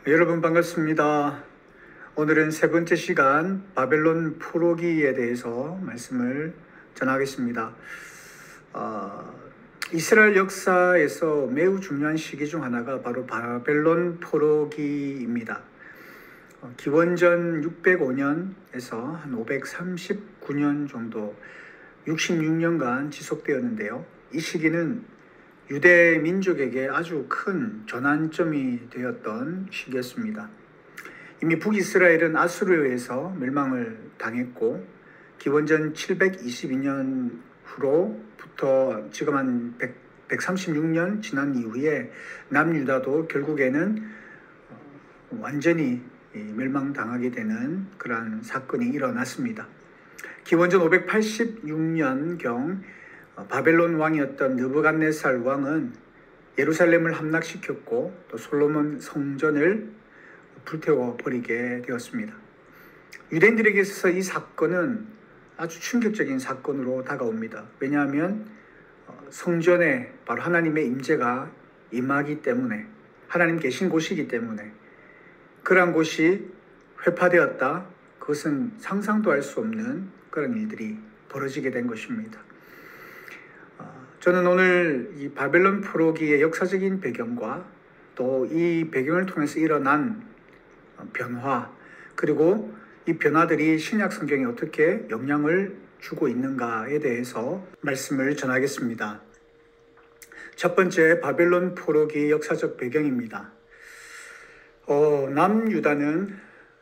여러분 반갑습니다. 오늘은 세 번째 시간 바벨론 포로기에 대해서 말씀을 전하겠습니다. 이스라엘 역사에서 매우 중요한 시기 중 하나가 바로 바벨론 포로기입니다. 기원전 605년에서 한 539년 정도 66년간 지속되었는데요. 이 시기는 유대 민족에게 아주 큰 전환점이 되었던 시기였습니다. 이미 북이스라엘은 아수르에 의해서 멸망을 당했고 기원전 722년 후로부터 지금 한 136년 지난 이후에 남유다도 결국에는 완전히 멸망당하게 되는 그러한 사건이 일어났습니다. 기원전 586년경 바벨론 왕이었던 느부갓네살 왕은 예루살렘을 함락시켰고 또 솔로몬 성전을 불태워 버리게 되었습니다. 유대인들에게 있어서 이 사건은 아주 충격적인 사건으로 다가옵니다. 왜냐하면 성전에 바로 하나님의 임재가 임하기 때문에, 하나님 계신 곳이기 때문에 그러한 곳이 회파되었다. 그것은 상상도 할 수 없는 그런 일들이 벌어지게 된 것입니다. 저는 오늘 이 바벨론 포로기의 역사적인 배경과 또 이 배경을 통해서 일어난 변화, 그리고 이 변화들이 신약 성경에 어떻게 영향을 주고 있는가에 대해서 말씀을 전하겠습니다. 첫 번째, 바벨론 포로기의 역사적 배경입니다. 남유다는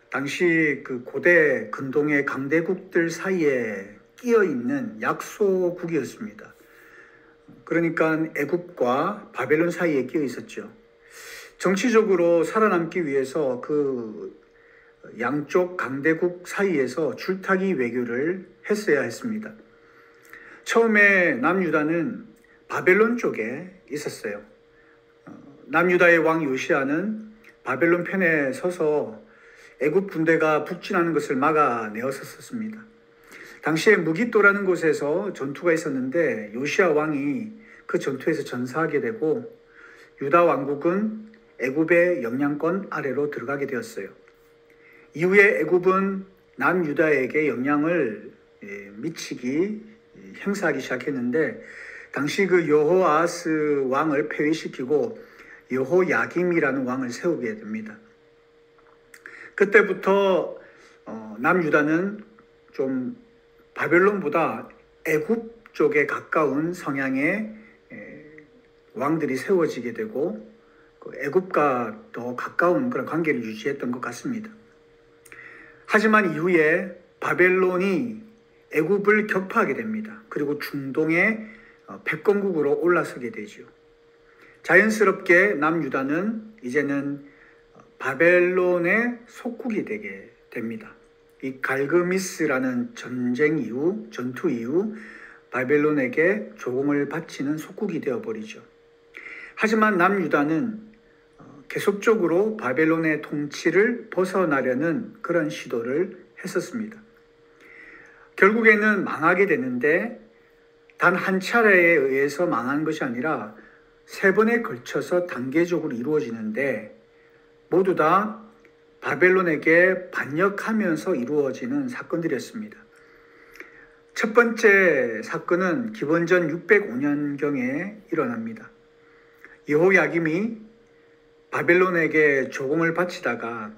당시 그 고대 근동의 강대국들 사이에 끼어 있는 약소국이었습니다. 그러니까 애굽과 바벨론 사이에 끼어 있었죠. 정치적으로 살아남기 위해서 그 양쪽 강대국 사이에서 줄타기 외교를 했어야 했습니다. 처음에 남유다는 바벨론 쪽에 있었어요. 남유다의 왕 요시야는 바벨론 편에 서서 애굽 군대가 북진하는 것을 막아내었었습니다. 당시에 무깃도라는 곳에서 전투가 있었는데 요시야 왕이 그 전투에서 전사하게 되고 유다 왕국은 애굽의 영향권 아래로 들어가게 되었어요. 이후에 애굽은 남유다에게 영향을 행사하기 시작했는데 당시 그 여호아스 왕을 폐위시키고 여호야김이라는 왕을 세우게 됩니다. 그때부터 남유다는 좀 바벨론보다 애굽 쪽에 가까운 성향의 왕들이 세워지게 되고 애굽과 더 가까운 그런 관계를 유지했던 것 같습니다. 하지만 이후에 바벨론이 애굽을 격파하게 됩니다. 그리고 중동의 패권국으로 올라서게 되죠. 자연스럽게 남유다는 이제는 바벨론의 속국이 되게 됩니다. 이 갈그미스라는 전투 이후 바벨론에게 조공을 바치는 속국이 되어버리죠. 하지만 남유다는 계속적으로 바벨론의 통치를 벗어나려는 그런 시도를 했었습니다. 결국에는 망하게 되는데 단 한 차례에 의해서 망한 것이 아니라 세 번에 걸쳐서 단계적으로 이루어지는데 모두 다 바벨론에게 반역하면서 이루어지는 사건들이었습니다. 첫 번째 사건은 기원전 605년경에 일어납니다. 여호야김이 바벨론에게 조공을 바치다가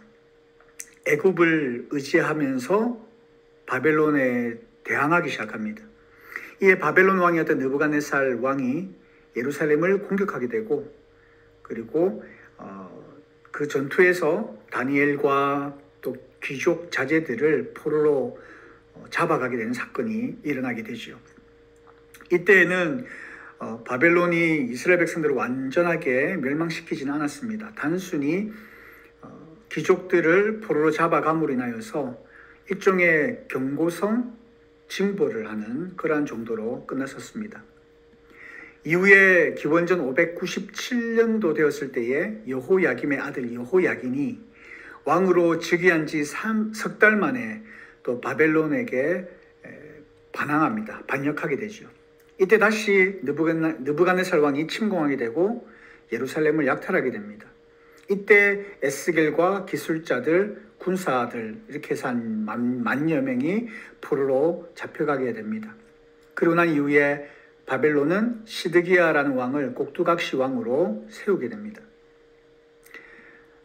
애굽을 의지하면서 바벨론에 대항하기 시작합니다. 이에 바벨론 왕이었던 느부갓네살 왕이 예루살렘을 공격하게 되고 그리고 그 전투에서 다니엘과 또 귀족 자제들을 포로로 잡아가게 되는 사건이 일어나게 되죠. 이때에는 바벨론이 이스라엘 백성들을 완전하게 멸망시키지는 않았습니다. 단순히 귀족들을 포로로 잡아감으로 인하여서 일종의 경고성 징벌을 하는 그러한 정도로 끝났었습니다. 이후에 기원전 597년도 되었을 때에 여호야김의 아들 여호야긴이 왕으로 즉위한 지 석 달 만에 또 바벨론에게 반항합니다. 반역하게 되죠. 이때 다시 느부갓네살 왕이 침공하게 되고 예루살렘을 약탈하게 됩니다. 이때 에스겔과 기술자들, 군사들 이렇게 해서 한 만여 명이 포로로 잡혀가게 됩니다. 그리고 난 이후에 바벨론은 시드기야라는 왕을 꼭두각시 왕으로 세우게 됩니다.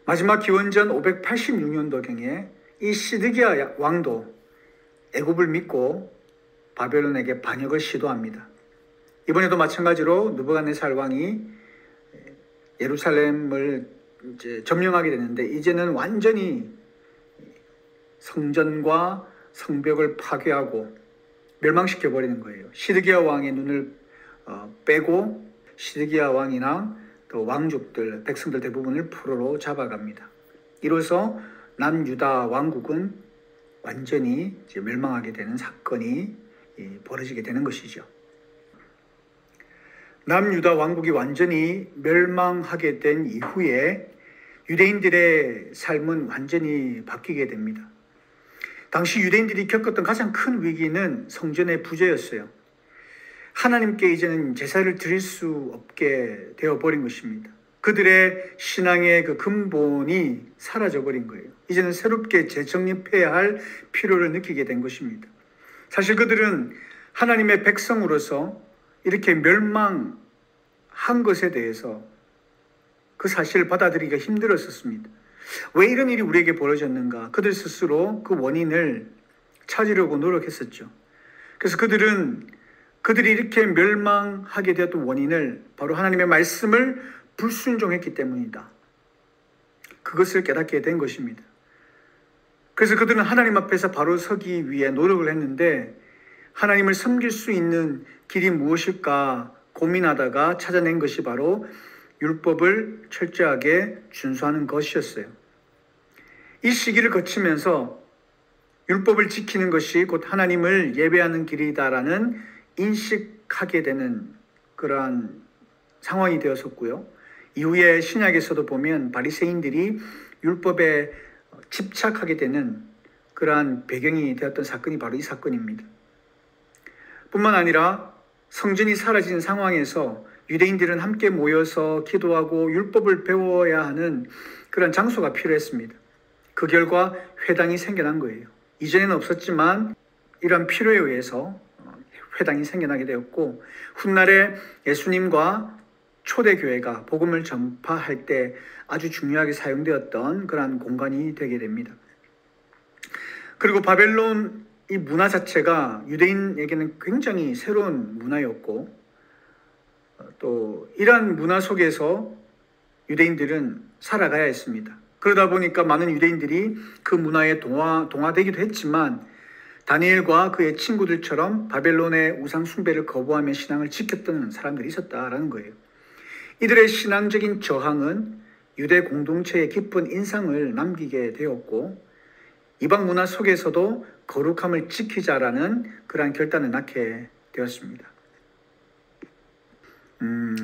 마지막 기원전 586년도경에 이 시드기야 왕도 애굽을 믿고 바벨론에게 반역을 시도합니다. 이번에도 마찬가지로 느부갓네살 왕이 예루살렘을 이제 점령하게 되는데 이제는 완전히 성전과 성벽을 파괴하고 멸망시켜 버리는 거예요. 시드기야 왕의 눈을 빼고 시드기야 왕이나 또 왕족들, 백성들 대부분을 포로로 잡아갑니다. 이로써 남유다 왕국은 완전히 이제 멸망하게 되는 사건이 벌어지게 되는 것이죠. 남유다 왕국이 완전히 멸망하게 된 이후에 유대인들의 삶은 완전히 바뀌게 됩니다. 당시 유대인들이 겪었던 가장 큰 위기는 성전의 부재였어요. 하나님께 이제는 제사를 드릴 수 없게 되어버린 것입니다. 그들의 신앙의 그 근본이 사라져버린 거예요. 이제는 새롭게 재정립해야 할 필요를 느끼게 된 것입니다. 사실 그들은 하나님의 백성으로서 이렇게 멸망한 것에 대해서 그 사실을 받아들이기가 힘들었었습니다. 왜 이런 일이 우리에게 벌어졌는가? 그들 스스로 그 원인을 찾으려고 노력했었죠. 그래서 그들이 이렇게 멸망하게 되었던 원인을 바로 하나님의 말씀을 불순종했기 때문이다. 그것을 깨닫게 된 것입니다. 그래서 그들은 하나님 앞에서 바로 서기 위해 노력을 했는데 하나님을 섬길 수 있는 길이 무엇일까 고민하다가 찾아낸 것이 바로 율법을 철저하게 준수하는 것이었어요. 이 시기를 거치면서 율법을 지키는 것이 곧 하나님을 예배하는 길이다라는 인식하게 되는 그러한 상황이 되었었고요. 이후에 신약에서도 보면 바리새인들이 율법에 집착하게 되는 그러한 배경이 되었던 사건이 바로 이 사건입니다. 뿐만 아니라 성전이 사라진 상황에서 유대인들은 함께 모여서 기도하고 율법을 배워야 하는 그런 장소가 필요했습니다. 그 결과 회당이 생겨난 거예요. 이전에는 없었지만 이런 필요에 의해서 회당이 생겨나게 되었고 훗날에 예수님과 초대교회가 복음을 전파할 때 아주 중요하게 사용되었던 그러한 공간이 되게 됩니다. 그리고 바벨론 이 문화 자체가 유대인에게는 굉장히 새로운 문화였고 또 이러한 문화 속에서 유대인들은 살아가야 했습니다. 그러다 보니까 많은 유대인들이 그 문화에 동화되기도 했지만 다니엘과 그의 친구들처럼 바벨론의 우상 숭배를 거부하며 신앙을 지켰던 사람들이 있었다라는 거예요. 이들의 신앙적인 저항은 유대 공동체에 깊은 인상을 남기게 되었고 이방 문화 속에서도 거룩함을 지키자라는 그러한 결단을 낳게 되었습니다.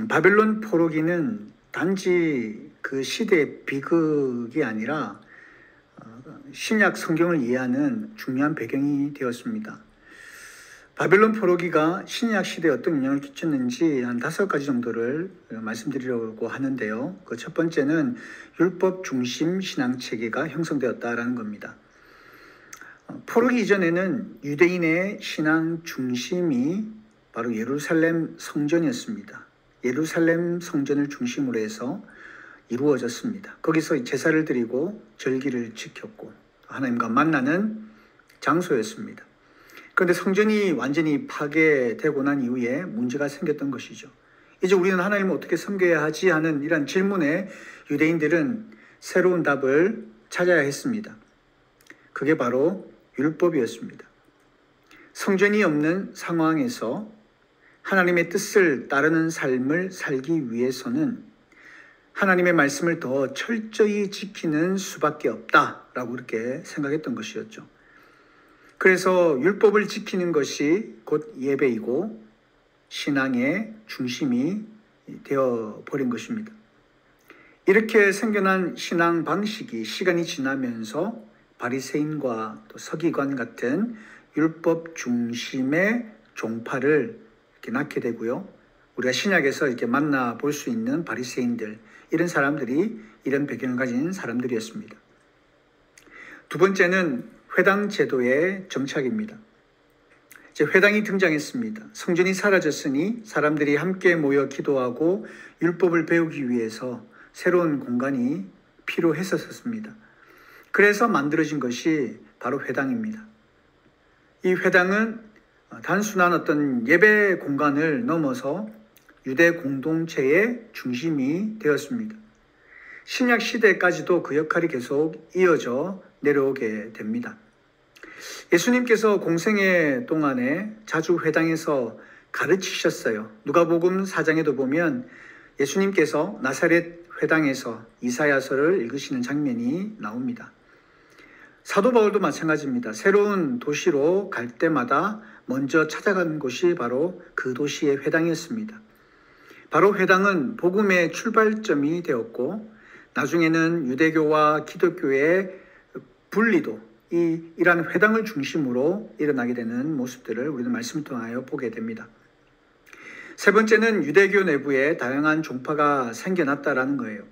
바벨론 포로기는 단지 그 시대의 비극이 아니라 신약 성경을 이해하는 중요한 배경이 되었습니다. 바벨론 포로기가 신약 시대에 어떤 영향을 끼쳤는지 한 5가지 정도를 말씀드리려고 하는데요. 그 첫 번째는 율법 중심 신앙 체계가 형성되었다라는 겁니다. 포로기 이전에는 유대인의 신앙 중심이 바로 예루살렘 성전이었습니다. 예루살렘 성전을 중심으로 해서 이루어졌습니다. 거기서 제사를 드리고 절기를 지켰고 하나님과 만나는 장소였습니다. 그런데 성전이 완전히 파괴되고 난 이후에 문제가 생겼던 것이죠. 이제 우리는 하나님을 어떻게 섬겨야 하지 하는 이런 질문에 유대인들은 새로운 답을 찾아야 했습니다. 그게 바로 율법이었습니다. 성전이 없는 상황에서 하나님의 뜻을 따르는 삶을 살기 위해서는 하나님의 말씀을 더 철저히 지키는 수밖에 없다라고 그렇게 생각했던 것이었죠. 그래서 율법을 지키는 것이 곧 예배이고 신앙의 중심이 되어버린 것입니다. 이렇게 생겨난 신앙 방식이 시간이 지나면서 바리새인과 또 서기관 같은 율법 중심의 종파를 이렇게 낳게 되고요. 우리가 신약에서 이렇게 만나볼 수 있는 바리새인들, 이런 사람들이 이런 배경을 가진 사람들이었습니다. 두 번째는 회당 제도의 정착입니다. 이제 회당이 등장했습니다. 성전이 사라졌으니 사람들이 함께 모여 기도하고 율법을 배우기 위해서 새로운 공간이 필요했었습니다. 그래서 만들어진 것이 바로 회당입니다. 이 회당은 단순한 어떤 예배 공간을 넘어서 유대 공동체의 중심이 되었습니다. 신약 시대까지도 그 역할이 계속 이어져 내려오게 됩니다. 예수님께서 공생애 동안에 자주 회당에서 가르치셨어요. 누가복음 4장에도 보면 예수님께서 나사렛 회당에서 이사야서를 읽으시는 장면이 나옵니다. 사도 바울도 마찬가지입니다. 새로운 도시로 갈 때마다 먼저 찾아간 곳이 바로 그 도시의 회당이었습니다. 바로 회당은 복음의 출발점이 되었고 나중에는 유대교와 기독교의 분리도 이러한 회당을 중심으로 일어나게 되는 모습들을 우리는 말씀을 통하여 보게 됩니다. 세 번째는 유대교 내부에 다양한 종파가 생겨났다라는 거예요.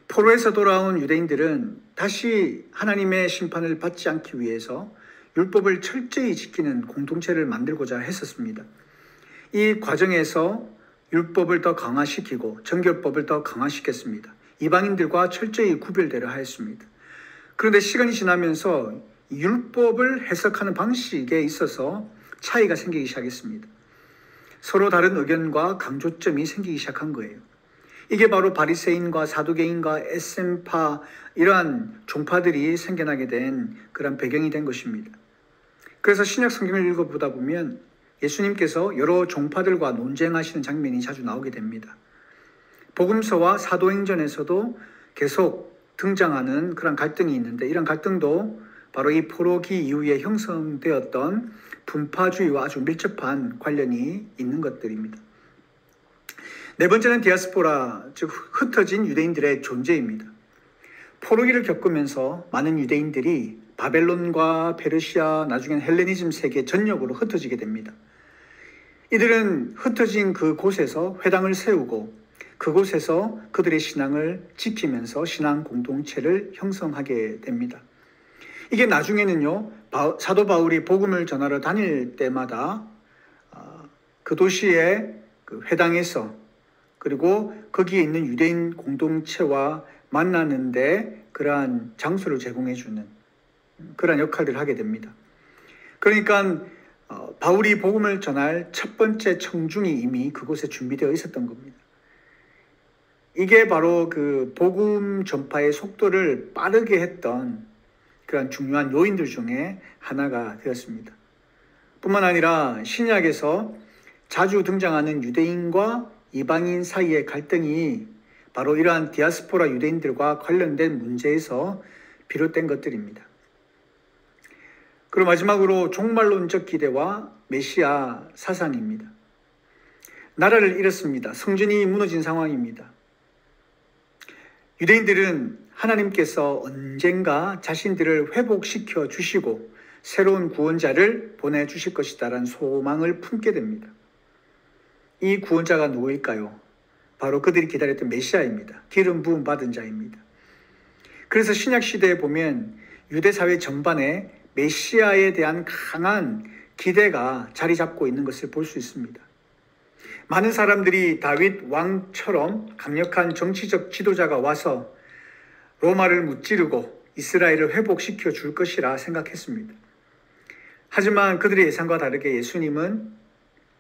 포로에서 돌아온 유대인들은 다시 하나님의 심판을 받지 않기 위해서 율법을 철저히 지키는 공동체를 만들고자 했었습니다. 이 과정에서 율법을 더 강화시키고 정결법을 더 강화시켰습니다. 이방인들과 철저히 구별되려 하였습니다. 그런데 시간이 지나면서 율법을 해석하는 방식에 있어서 차이가 생기기 시작했습니다. 서로 다른 의견과 강조점이 생기기 시작한 거예요. 이게 바로 바리새인과 사두개인과 에셈파 이러한 종파들이 생겨나게 된 그런 배경이 된 것입니다. 그래서 신약 성경을 읽어보다 보면 예수님께서 여러 종파들과 논쟁하시는 장면이 자주 나오게 됩니다. 복음서와 사도행전에서도 계속 등장하는 그런 갈등이 있는데 이런 갈등도 바로 이 포로기 이후에 형성되었던 분파주의와 아주 밀접한 관련이 있는 것들입니다. 네 번째는 디아스포라, 즉 흩어진 유대인들의 존재입니다. 포로기를 겪으면서 많은 유대인들이 바벨론과 페르시아, 나중엔 헬레니즘 세계 전역으로 흩어지게 됩니다. 이들은 흩어진 그 곳에서 회당을 세우고 그곳에서 그들의 신앙을 지키면서 신앙 공동체를 형성하게 됩니다. 이게 나중에는요, 사도 바울이 복음을 전하러 다닐 때마다 그 도시의 그 회당에서 그리고 거기에 있는 유대인 공동체와 만나는데 그러한 장소를 제공해주는 그러한 역할을 하게 됩니다. 그러니까 바울이 복음을 전할 첫 번째 청중이 이미 그곳에 준비되어 있었던 겁니다. 이게 바로 그 복음 전파의 속도를 빠르게 했던 그런 중요한 요인들 중에 하나가 되었습니다. 뿐만 아니라 신약에서 자주 등장하는 유대인과 이방인 사이의 갈등이 바로 이러한 디아스포라 유대인들과 관련된 문제에서 비롯된 것들입니다. 그리고 마지막으로 종말론적 기대와 메시아 사상입니다. 나라를 잃었습니다. 성전이 무너진 상황입니다. 유대인들은 하나님께서 언젠가 자신들을 회복시켜 주시고 새로운 구원자를 보내주실 것이다라는 소망을 품게 됩니다. 이 구원자가 누구일까요? 바로 그들이 기다렸던 메시아입니다. 기름 부음 받은 자입니다. 그래서 신약 시대에 보면 유대 사회 전반에 메시아에 대한 강한 기대가 자리 잡고 있는 것을 볼 수 있습니다. 많은 사람들이 다윗 왕처럼 강력한 정치적 지도자가 와서 로마를 무찌르고 이스라엘을 회복시켜 줄 것이라 생각했습니다. 하지만 그들의 예상과 다르게 예수님은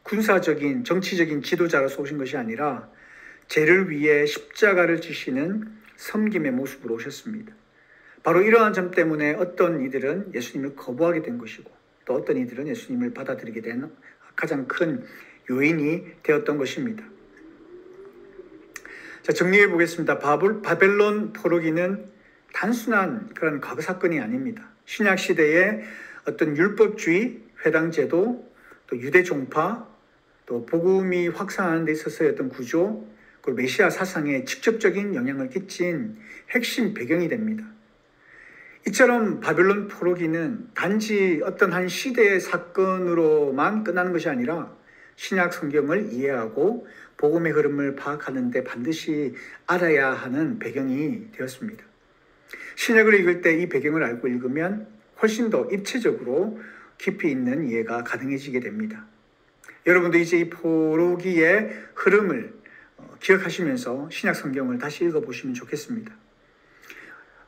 군사적인 정치적인 지도자로서 오신 것이 아니라 죄를 위해 십자가를 지시는 섬김의 모습으로 오셨습니다. 바로 이러한 점 때문에 어떤 이들은 예수님을 거부하게 된 것이고 또 어떤 이들은 예수님을 받아들이게 된 가장 큰 요인이 되었던 것입니다. 자, 정리해 보겠습니다. 바벨론 포로기는 단순한 그런 과거 사건이 아닙니다. 신약 시대의 어떤 율법주의, 회당제도, 또 유대 종파, 또 복음이 확산하는 데 있어서의 어떤 구조, 그리고 메시아 사상에 직접적인 영향을 끼친 핵심 배경이 됩니다. 이처럼 바벨론 포로기는 단지 어떤 한 시대의 사건으로만 끝나는 것이 아니라 신약 성경을 이해하고 복음의 흐름을 파악하는 데 반드시 알아야 하는 배경이 되었습니다. 신약을 읽을 때 이 배경을 알고 읽으면 훨씬 더 입체적으로 깊이 있는 이해가 가능해지게 됩니다. 여러분도 이제 이 포로기의 흐름을 기억하시면서 신약 성경을 다시 읽어보시면 좋겠습니다.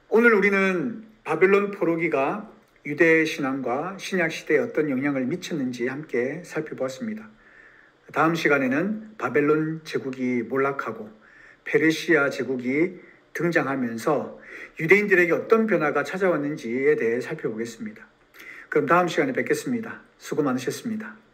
오늘 우리는 바벨론 포로기가 유대 신앙과 신약 시대에 어떤 영향을 미쳤는지 함께 살펴보았습니다. 다음 시간에는 바벨론 제국이 몰락하고 페르시아 제국이 등장하면서 유대인들에게 어떤 변화가 찾아왔는지에 대해 살펴보겠습니다. 그럼 다음 시간에 뵙겠습니다. 수고 많으셨습니다.